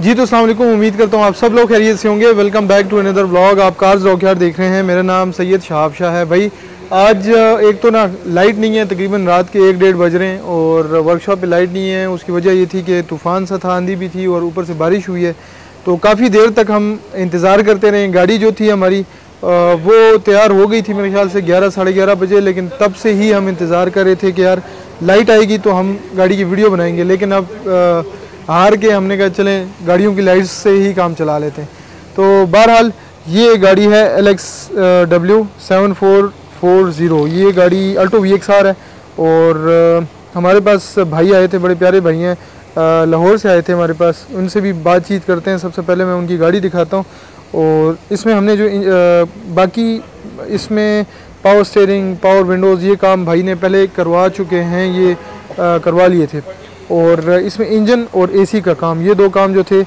जी तो अस्सलाम वालेकुम, उम्मीद करता हूँ आप सब लोग खैरियत से होंगे। Welcome back to another vlog. आप कार्स रॉकयार्ड देख रहे हैं। मेरा नाम सैयद शहाब शाह है। भाई आज एक तो ना लाइट नहीं है, तकरीबन रात के 1-1:30 बज रहे हैं और वर्कशॉप पे लाइट नहीं है। उसकी वजह ये थी कि तूफ़ान सा था, आंधी भी थी और ऊपर से बारिश हुई है, तो काफ़ी देर तक हम इंतज़ार करते रहे। गाड़ी जो थी हमारी वो तैयार हो गई थी मेरे ख्याल से 11 साढ़े 11 बजे, लेकिन तब से ही हम इंतज़ार कर रहे थे कि यार लाइट आएगी तो हम गाड़ी की वीडियो बनाएंगे। लेकिन अब हार के हमने कहा चलें गाड़ियों की लाइट्स से ही काम चला लेते हैं। तो बहरहाल ये गाड़ी है LXW 7440। ये गाड़ी अल्टो VXR है और हमारे पास भाई आए थे, बड़े प्यारे भाई हैं, लाहौर से आए थे हमारे पास। उनसे भी बातचीत करते हैं। सबसे पहले मैं उनकी गाड़ी दिखाता हूँ और इसमें हमने जो बाकी इसमें पावर स्टीयरिंग, पावर विंडोज़, ये काम भाई ने पहले करवा चुके हैं, ये करवा लिए थे। और इसमें इंजन और AC का काम, ये दो काम जो थे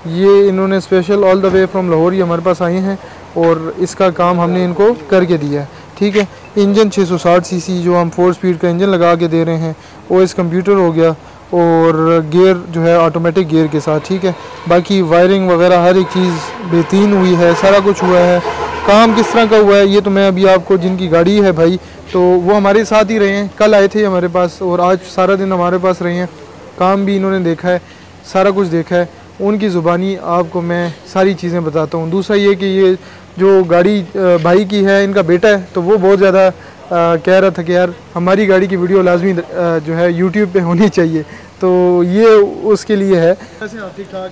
ये इन्होंने special all the way from Lahore ही हमारे पास आए हैं और इसका काम हमने इनको करके दिया है। ठीक है, इंजन 660 cc जो हम 4 स्पीड का इंजन लगा के दे रहे हैं। OS कंप्यूटर हो गया और गियर जो है ऑटोमेटिक गियर के साथ। ठीक है, बाकी वायरिंग वगैरह हर एक चीज़ बेहतरीन हुई है, सारा कुछ हुआ है। काम किस तरह का हुआ है ये तो मैं अभी आपको, जिनकी गाड़ी है भाई तो वो हमारे साथ ही रहे हैं, कल आए थे हमारे पास और आज सारा दिन हमारे पास रहे हैं। काम भी इन्होंने देखा है, सारा कुछ देखा है। उनकी ज़ुबानी आपको मैं सारी चीज़ें बताता हूँ। दूसरा ये कि ये जो गाड़ी भाई की है, इनका बेटा है, तो वो बहुत ज़्यादा कह रहा था कि यार हमारी गाड़ी की वीडियो लाजमी जो है YouTube पे होनी चाहिए, तो ये उसके लिए है।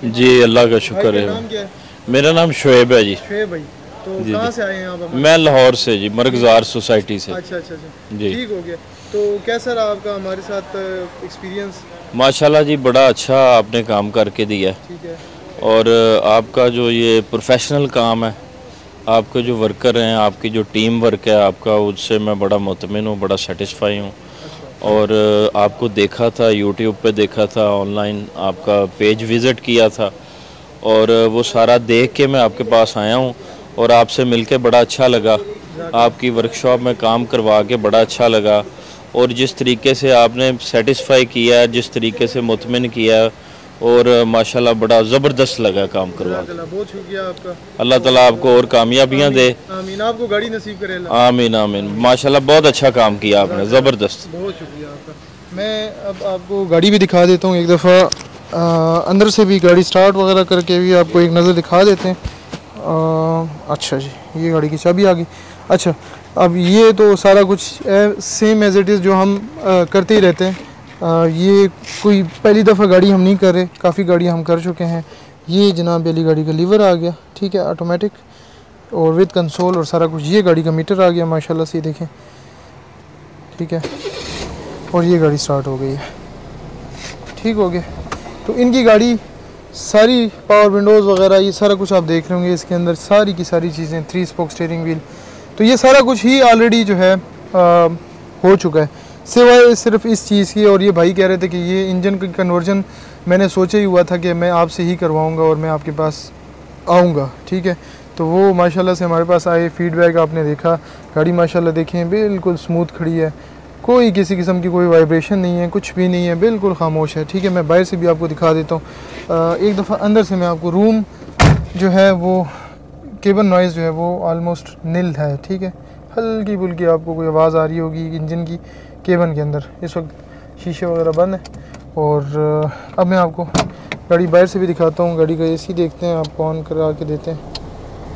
जी अल्लाह का शुक्र है। नाम क्या है? मेरा नाम शुएब है जी। शुएब भाई, तो कहाँ से आए हैं आप? मैं लाहौर से जी, मरगज़ार सोसाइटी से। अच्छा जी, ठीक हो गया। तो कैसा रहा आपका हमारे साथ एक्सपीरियंस? माशाल्लाह जी, बड़ा अच्छा आपने काम करके दिया। ठीक है। और आपका जो ये प्रोफेशनल काम है, आपके जो वर्कर हैं, आपकी जो टीम वर्क है आपका, उससे मैं बड़ा मुतमिन हूँ, बड़ा सेटिस्फाई हूँ। और आपको देखा था यूट्यूब पे, देखा था ऑनलाइन, आपका पेज विज़िट किया था और वो सारा देख के मैं आपके पास आया हूँ और आपसे मिलके बड़ा अच्छा लगा। आपकी वर्कशॉप में काम करवा के बड़ा अच्छा लगा और जिस तरीके से आपने सेटिस्फाई किया, जिस तरीके से मुतमिन किया, और माशाल्लाह बड़ा ज़बरदस्त लगा काम करवा के। बहुत शुक्रिया आपका। अल्लाह ताला आपको और कामयाबियाँ दे। आमीन, आपको गाड़ी नसीब करे। आमीन आमीन। माशाल्लाह बहुत अच्छा काम किया आपने, ज़बरदस्त। बहुत शुक्रिया आपका। मैं अब आपको गाड़ी भी दिखा देता हूँ एक दफ़ा, अंदर से भी गाड़ी स्टार्ट वगैरह करके भी आपको एक नज़र दिखा देते हैं। अच्छा जी, ये गाड़ी की चाबी आ गई। अच्छा, अब ये तो सारा कुछ सेम एज़ इट इज़ जो हम करते ही रहते हैं। ये कोई पहली दफ़ा गाड़ी हम नहीं कर रहे, काफ़ी गाड़ी हम कर चुके हैं। ये जनाब वाली गाड़ी का लीवर आ गया, ठीक है, ऑटोमेटिक और विद कंसोल और सारा कुछ। ये गाड़ी का मीटर आ गया माशाल्लाह से, देखें, ठीक है, और ये गाड़ी स्टार्ट हो गई है, ठीक हो गया। तो इनकी गाड़ी सारी पावर विंडोज़ वगैरह ये सारा कुछ आप देख रहे होंगे इसके अंदर, सारी की सारी चीज़ें, 3 स्पोक स्टीयरिंग व्हील, तो ये सारा कुछ ही ऑलरेडी जो है हो चुका है, सिवाय सिर्फ इस चीज़ की। और ये भाई कह रहे थे कि ये इंजन की कन्वर्जन मैंने सोचा ही हुआ था कि मैं आपसे ही करवाऊंगा और मैं आपके पास आऊँगा, ठीक है। तो वो माशाल्लाह से हमारे पास आए, फीडबैक आपने देखा, गाड़ी माशाल्लाह देखें बिल्कुल स्मूथ खड़ी है, कोई किसी किस्म की कोई वाइब्रेशन नहीं है, कुछ भी नहीं है, बिल्कुल खामोश है, ठीक है। मैं बाहर से भी आपको दिखा देता हूँ। एक दफ़ा अंदर से मैं आपको, रूम जो है वो केबन नॉइज़ जो है वो ऑलमोस्ट निल है, ठीक है। हल्की फुल्की आपको कोई आवाज़ आ रही होगी इंजन की केबन के अंदर। इस वक्त शीशे वगैरह बंद है। और अब मैं आपको गाड़ी बाहर से भी दिखाता हूँ। गाड़ी का AC देखते हैं, आपको ऑन करा के देते हैं।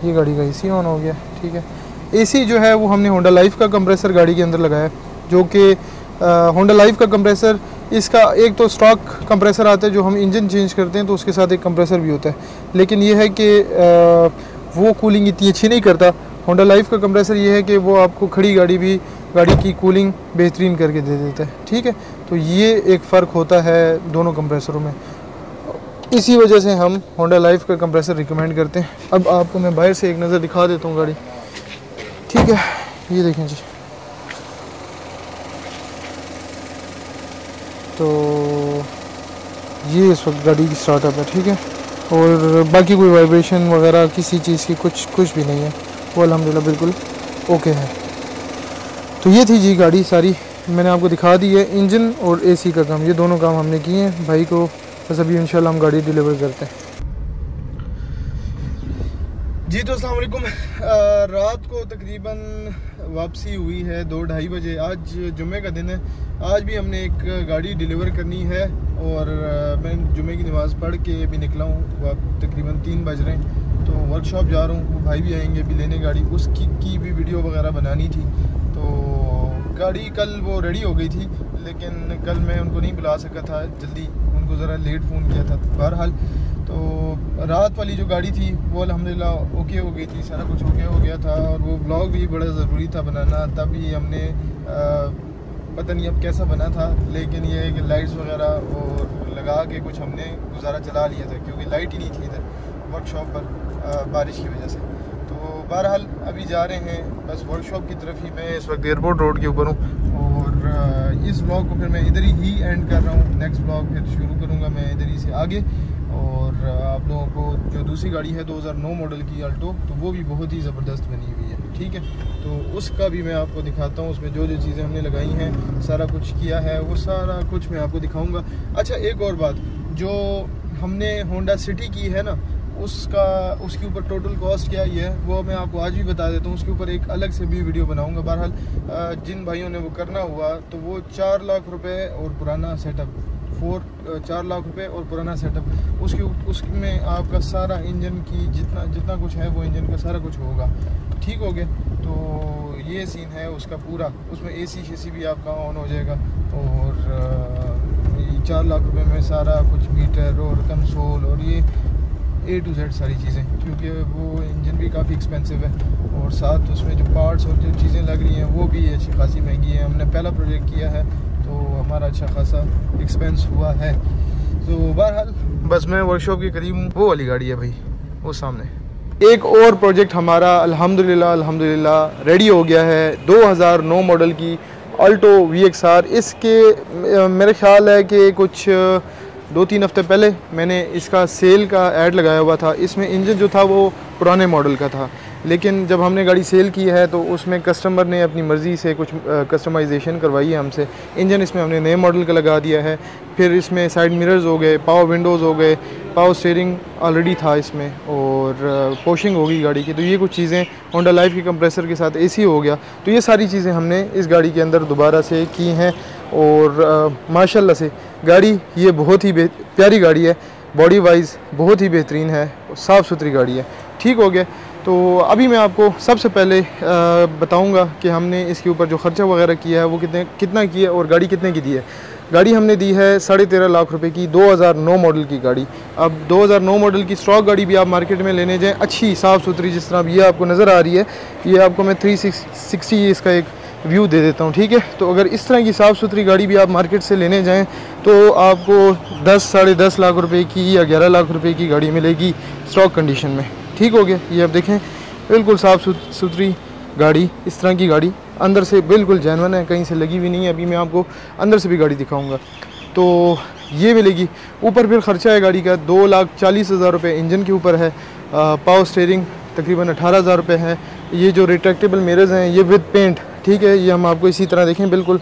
ये गाड़ी का AC ऑन हो गया, ठीक है। AC जो है वो हमने होंडा लाइफ का कंप्रेसर गाड़ी के अंदर लगाया, जो कि होंडा लाइफ का कंप्रेसर, इसका एक तो स्टॉक कंप्रेसर आता है जो हम इंजन चेंज करते हैं तो उसके साथ एक कंप्रेसर भी होता है, लेकिन ये है कि वो कूलिंग इतनी अच्छी नहीं करता। होंडा लाइफ का कंप्रेसर ये है कि वो आपको खड़ी गाड़ी भी, गाड़ी की कूलिंग बेहतरीन करके दे देता है, ठीक है। तो ये एक फ़र्क होता है दोनों कंप्रेसरों में, इसी वजह से हम होंडा लाइफ का कंप्रेसर रिकमेंड करते हैं। अब आपको मैं बाहर से एक नज़र दिखा देता हूँ गाड़ी, ठीक है। ये देखें जी, तो ये इस वक्त गाड़ी की स्टार्टअप है, ठीक है। और बाकी कोई वाइब्रेशन वगैरह किसी चीज़ की कुछ भी नहीं है, वो अल्हम्दुलिल्लाह बिल्कुल ओके है। तो ये थी जी गाड़ी सारी, मैंने आपको दिखा दी है। इंजन और AC का काम, ये दोनों काम हमने किए हैं भाई को, बस अभी इंशाल्लाह हम गाड़ी डिलीवर करते हैं। जी तो अस्सलाम वालेकुम। रात को तकरीबन वापसी हुई है 2-2:30 बजे। आज जुम्मे का दिन है। आज भी हमने एक गाड़ी डिलीवर करनी है और मैं जुम्मे की नमाज़ पढ़ के अभी निकला हूँ। अब तकरीबन 3 बज रहे हैं, तो वर्कशॉप जा रहा हूँ। वो भाई भी आएंगे अभी लेने गाड़ी, उसकी भी वीडियो वगैरह बनानी थी। तो गाड़ी कल वो रेडी हो गई थी, लेकिन कल मैं उनको नहीं बुला सका था जल्दी, उनको ज़रा लेट फ़ोन किया था। बहरहाल तो रात वाली जो गाड़ी थी वो अल्हम्दुलिल्लाह ओके हो गई थी, सारा कुछ ओके हो गया था। और वो व्लॉग भी बड़ा ज़रूरी था बनाना, तभी हमने पता नहीं अब कैसा बना था, लेकिन ये कि लाइट्स वगैरह और लगा के कुछ हमने गुजारा चला लिया था, क्योंकि लाइट ही नहीं थी इधर वर्कशॉप पर बारिश की वजह से। तो बहरहाल अभी जा रहे हैं बस वर्कशॉप की तरफ ही। मैं इस वक्त एयरपोर्ट रोड के ऊपर हूँ और इस ब्लॉग को फिर मैं इधर ही एंड कर रहा हूँ। नेक्स्ट ब्लॉग फिर शुरू करूँगा मैं इधर ही से आगे। और आप लोगों को जो दूसरी गाड़ी है 2009 मॉडल की अल्टो, तो वो भी बहुत ही ज़बरदस्त बनी हुई है, ठीक है। तो उसका भी मैं आपको दिखाता हूँ, उसमें जो जो चीज़ें हमने लगाई हैं, सारा कुछ किया है, वो सारा कुछ मैं आपको दिखाऊंगा। अच्छा एक और बात, जो हमने होंडा सिटी की है ना, उसके ऊपर टोटल कॉस्ट क्या ही है वो मैं आपको आज भी बता देता हूँ। उसके ऊपर एक अलग से भी वीडियो बनाऊंगा। बहरहाल जिन भाइयों ने वो करना हुआ तो वो 4 लाख रुपए और पुराना सेटअप 4 लाख रुपए और पुराना सेटअप, उसमें आपका सारा इंजन की जितना कुछ है वो इंजन का सारा कुछ होगा, ठीक हो गया। तो ये सीन है उसका पूरा, उसमें AC भी आपका ऑन हो जाएगा। और 4 लाख रुपए में सारा कुछ मीटर और कंसोल और ये A to Z सारी चीज़ें, क्योंकि वो इंजन भी काफ़ी एक्सपेंसिव है और साथ उसमें जो पार्ट्स और जो चीज़ें लग रही हैं वो भी अच्छी खासी महंगी है। हमने पहला प्रोजेक्ट किया है तो हमारा अच्छा खासा एक्सपेंस हुआ है। तो बहरहाल बस मैं वर्कशॉप के करीब हूँ। वो वाली गाड़ी है भाई, वो सामने। एक और प्रोजेक्ट हमारा अल्हम्दुलिल्लाह रेडी हो गया है, 2009 मॉडल की अल्टो VXR। इसके मेरे ख्याल है कि कुछ 2-3 हफ्ते पहले मैंने इसका सेल का ऐड लगाया हुआ था। इसमें इंजन जो था वो पुराने मॉडल का था, लेकिन जब हमने गाड़ी सेल की है तो उसमें कस्टमर ने अपनी मर्ज़ी से कुछ कस्टमाइजेशन करवाई है हमसे। इंजन इसमें हमने नए मॉडल का लगा दिया है, फिर इसमें साइड मिरर्स हो गए, पावर विंडोज़ हो गए, पावर स्टीयरिंग ऑलरेडी था इसमें, और पोशिंग होगी गाड़ी की। तो ये कुछ चीज़ें, होंडा लाइफ के कंप्रेसर के साथ AC हो गया। तो ये सारी चीज़ें हमने इस गाड़ी के अंदर दोबारा से की हैं। और माशाल्लाह से गाड़ी ये बहुत ही प्यारी गाड़ी है, बॉडी वाइज बहुत ही बेहतरीन है, साफ़ सुथरी गाड़ी है, ठीक हो गया। तो अभी मैं आपको सबसे पहले बताऊंगा कि हमने इसके ऊपर जो ख़र्चा वगैरह किया है वो कितना किया और गाड़ी कितने की दी है। गाड़ी हमने दी है 13.5 लाख रुपए की, 2009 मॉडल की गाड़ी। अब 2009 मॉडल की स्टॉक गाड़ी भी आप मार्केट में लेने जाएँ अच्छी साफ़ सुथरी, जिस तरह ये आपको नज़र आ रही है, ये आपको मैं 360 इसका एक व्यू दे देता हूँ, ठीक है। तो अगर इस तरह की साफ़ सुथरी गाड़ी भी आप मार्केट से लेने जाएँ तो आपको 10-10.5 लाख रुपए की या 11 लाख रुपए की गाड़ी मिलेगी स्टॉक कंडीशन में, ठीक हो गया। ये आप देखें बिल्कुल साफ़ सुथरी गाड़ी, इस तरह की गाड़ी अंदर से बिल्कुल जेन्युइन है, कहीं से लगी हुई नहीं है। अभी मैं आपको अंदर से भी गाड़ी दिखाऊंगा। तो ये मिलेगी। ऊपर फिर ख़र्चा है गाड़ी का 2,40,000 रुपये इंजन के ऊपर है। पावर स्टीयरिंग तकरीबन 18,000 रुपये है। ये जो रिट्रैक्टेबल मिरर्स हैं ये विद पेंट, ठीक है। ये हम आपको इसी तरह देखें बिल्कुल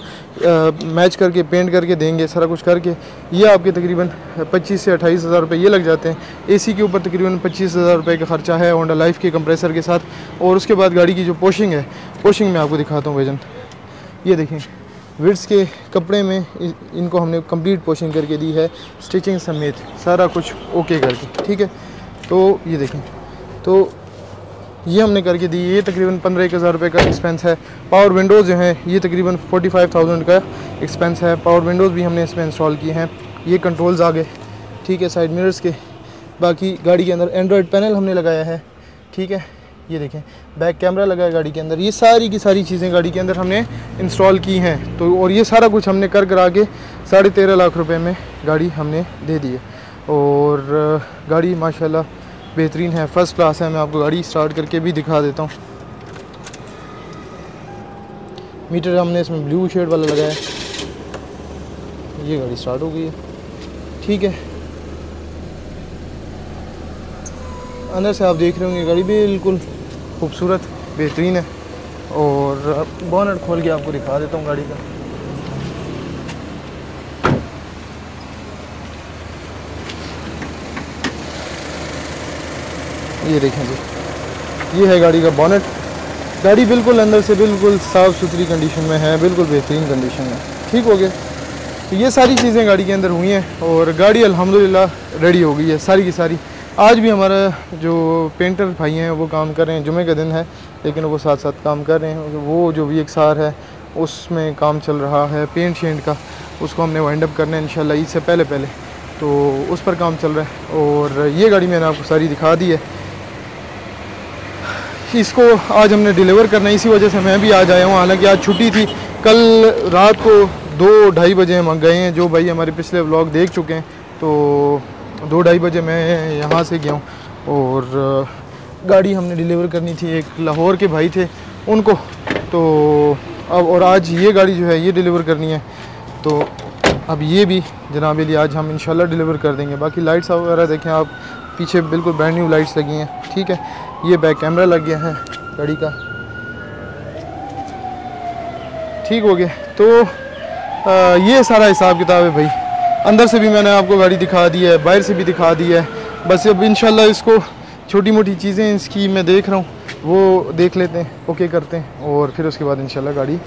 मैच करके पेंट करके देंगे, सारा कुछ करके। ये आपके तकरीबन 25 से 28,000 रुपये ये लग जाते हैं। AC के ऊपर तकरीबन 25,000 रुपये का ख़र्चा है होंडा लाइफ के कंप्रेसर के साथ। और उसके बाद गाड़ी की जो पोशिंग है, पोशिंग मैं आपको दिखाता हूँ वजन। ये देखें विड्स के कपड़े में इनको हमने कंप्लीट पोशिंग करके दी है, स्टिचिंग समेत सारा कुछ ओके करके, ठीक है। तो ये देखें, तो ये हमने करके दी। ये तकरीबन 15-1,000 रुपये का एक्सपेंस है। पावर विंडोज़ जो हैं ये तकरीबन 45,000 का एक्सपेंस है। पावर विंडोज़ भी हमने इसमें इंस्टॉल किए हैं। ये कंट्रोल्स आ गए, ठीक है, साइड मिरर्स के। बाकी गाड़ी के अंदर एंड्रॉयड पैनल हमने लगाया है, ठीक है। ये देखें बैक कैमरा लगा है गाड़ी के अंदर। ये सारी की सारी चीज़ें गाड़ी के अंदर हमने इंस्टॉल की हैं। तो और ये सारा कुछ हमने करा के 13.5 लाख रुपए में गाड़ी हमने दे दी है। और गाड़ी माशाल्लाह बेहतरीन है, फ़र्स्ट क्लास है। मैं आपको गाड़ी स्टार्ट करके भी दिखा देता हूँ। मीटर हमने इसमें ब्लू शेड वाला लगाया है। ये गाड़ी स्टार्ट हो गई है, ठीक है। अंदर से आप देख रहे होंगे गाड़ी बिल्कुल खूबसूरत बेहतरीन है। और बोनट खोल के आपको दिखा देता हूँ गाड़ी का। ये देखें जी, ये है गाड़ी का बोनेट। गाड़ी बिल्कुल अंदर से बिल्कुल साफ़ सुथरी कंडीशन में है, बिल्कुल बेहतरीन कंडीशन में। ठीक हो गया। तो ये सारी चीज़ें गाड़ी के अंदर हुई हैं और गाड़ी अल्हम्दुलिल्लाह रेडी हो गई है सारी की सारी। आज भी हमारा जो पेंटर भाई हैं वो काम कर रहे हैं, जुमे का दिन है लेकिन वो साथ साथ काम कर रहे हैं। वो जो VXR है उसमें काम चल रहा है पेंट शेंट का, उसको हमने वाइंड अप करना है इंशाल्लाह ईद से पहले पहले, तो उस पर काम चल रहा है। और ये गाड़ी मैंने आपको सारी दिखा दी है। इसको आज हमने डिलीवर करना है, इसी वजह से मैं भी आज आया हूँ। हालांकि आज छुट्टी थी, कल रात को 2-2:30 बजे हम गए हैं। जो भाई हमारे पिछले व्लॉग देख चुके हैं तो 2-2:30 बजे मैं यहाँ से गया हूँ और गाड़ी हमने डिलीवर करनी थी। एक लाहौर के भाई थे उनको, तो अब और आज ये गाड़ी जो है ये डिलीवर करनी है। तो अब ये भी जनाब अली आज हम इंशाल्लाह डिलीवर कर देंगे। बाकी लाइट्स वगैरह देखें आप, पीछे बिल्कुल ब्रांड न्यू लाइट्स लगी हैं। ठीक है, ये बैक कैमरा लग गया है गाड़ी का। ठीक हो गया। तो ये सारा हिसाब किताब है भाई। अंदर से भी मैंने आपको गाड़ी दिखा दी है, बाहर से भी दिखा दी है। बस अब इंशाल्लाह इसको छोटी मोटी चीज़ें इसकी मैं देख रहा हूँ वो देख लेते हैं, ओके करते हैं और फिर उसके बाद इंशाल्लाह गाड़ी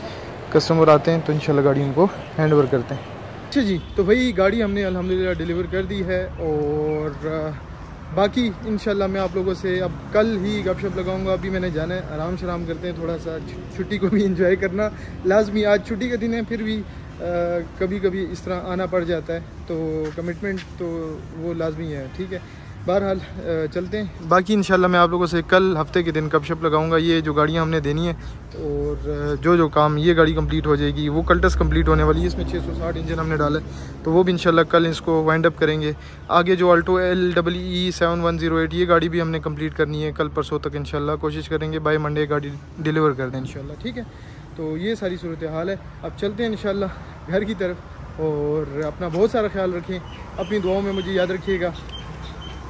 कस्टमर आते हैं तो इंशाल्लाह गाड़ी उनको हैंड ओवर करते हैं। अच्छा जी, तो भाई गाड़ी हमने अल्हम्दुलिल्लाह डिलीवर कर दी है और बाकी इंशाल्लाह मैं आप लोगों से अब कल ही गपशप लगाऊंगा। अभी मैंने जाना है, आराम शराम करते हैं, थोड़ा सा छुट्टी को भी एंजॉय करना लाजमी। आज छुट्टी का दिन है, फिर भी कभी कभी इस तरह आना पड़ जाता है, तो कमिटमेंट तो वो लाजमी है। ठीक है, बहरहाल चलते हैं। बाकी इंशाल्लाह मैं आप लोगों से कल हफ्ते के दिन गपशप लगाऊंगा। ये जो गाड़ियाँ हमने देनी है और जो काम ये गाड़ी कंप्लीट हो जाएगी, वो कल्टस कंप्लीट होने वाली है। इसमें 660 इंजन हमने डाला है, तो वो भी इंशाल्लाह कल इसको वाइंड अप करेंगे। आगे जो अल्टो LEE 7108 ये गाड़ी भी हमने कंप्लीट करनी है कल परसों तक इंशाल्लाह। कोशिश करेंगे बाय मंडे गाड़ी डिलीवर कर दें इंशाल्लाह। ठीक है, तो ये सारी सूरत हाल है। अब चलते हैं इंशाल्लाह घर की तरफ और अपना बहुत सारा ख्याल रखें, अपनी दुआओं में मुझे याद रखिएगा।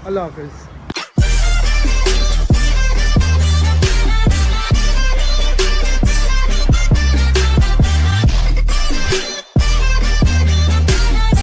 अल्लाह हाफ़िज़।